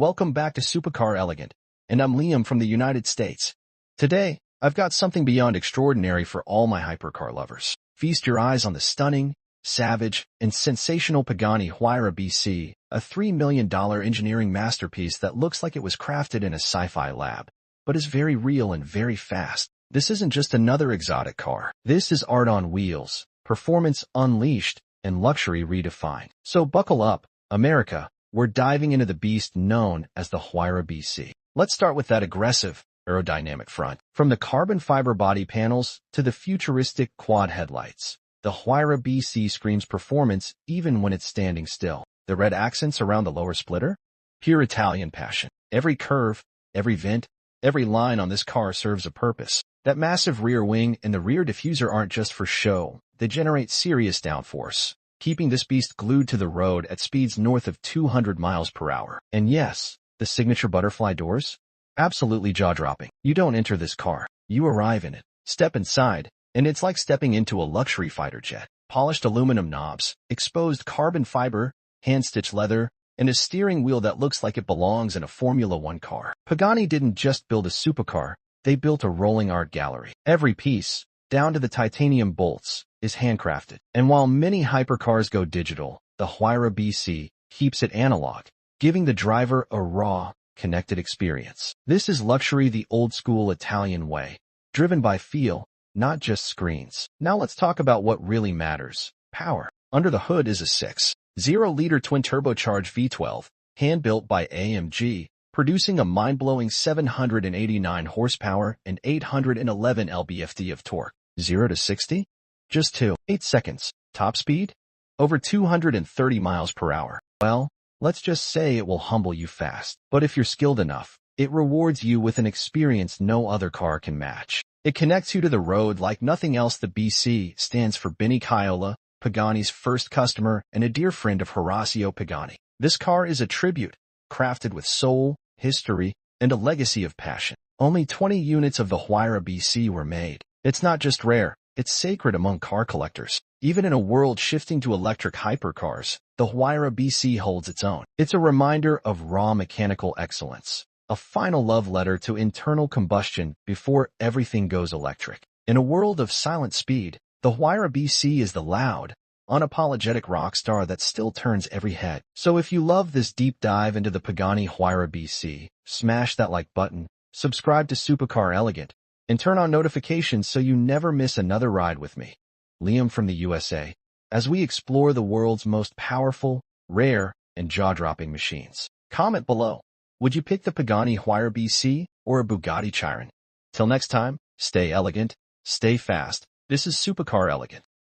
welcome back to Supercar Elegant, and I'm Liam from the United States. Today, I've got something beyond extraordinary for all my hypercar lovers. Feast your eyes on the stunning, savage, and sensational Pagani Huayra BC, a $3 million engineering masterpiece that looks like it was crafted in a sci-fi lab, but is very real and very fast. This isn't just another exotic car. This is art on wheels, performance unleashed, and luxury redefined. So buckle up, America. We're diving into the beast known as the Huayra BC. Let's start with that aggressive, aerodynamic front. From the carbon fiber body panels to the futuristic quad headlights, the Huayra BC screams performance even when it's standing still. The red accents around the lower splitter? Pure Italian passion. Every curve, every vent, every line on this car serves a purpose. That massive rear wing and the rear diffuser aren't just for show. They generate serious downforce, keeping this beast glued to the road at speeds north of 200 miles per hour. And yes, the signature butterfly doors? Absolutely jaw-dropping. You don't enter this car. You arrive in it. Step inside, and it's like stepping into a luxury fighter jet. Polished aluminum knobs, exposed carbon fiber, hand-stitched leather, and a steering wheel that looks like it belongs in a Formula One car. Pagani didn't just build a supercar, they built a rolling art gallery. Every piece, down to the titanium bolts, is handcrafted. And while many hypercars go digital, the Huayra BC keeps it analog, giving the driver a raw, connected experience. This is luxury the old-school Italian way, driven by feel, not just screens. Now let's talk about what really matters. Power. Under the hood is a 6.0-liter twin-turbocharged V12, hand-built by AMG, producing a mind-blowing 789 horsepower and 811 lb-ft of torque. 0 to 60? Just 2.8 seconds. Top speed? Over 230 miles per hour. Well, let's just say it will humble you fast. But if you're skilled enough, it rewards you with an experience no other car can match. It connects you to the road like nothing else. The BC stands for Beni Caiola, Pagani's first customer and a dear friend of Horacio Pagani. This car is a tribute, crafted with soul, history, and a legacy of passion. Only 20 units of the Huayra BC were made. It's not just rare, it's sacred among car collectors. Even in a world shifting to electric hypercars, the Huayra BC holds its own. It's a reminder of raw mechanical excellence, a final love letter to internal combustion before everything goes electric. In a world of silent speed, the Huayra BC is the loud, unapologetic rock star that still turns every head. So if you love this deep dive into the Pagani Huayra BC, smash that like button, subscribe to Supercar Elegant, and turn on notifications so you never miss another ride with me, Liam from the USA, as we explore the world's most powerful, rare, and jaw-dropping machines. Comment below. Would you pick the Pagani Huayra BC or a Bugatti Chiron? Till next time, stay elegant, stay fast. This is Supercar Elegant.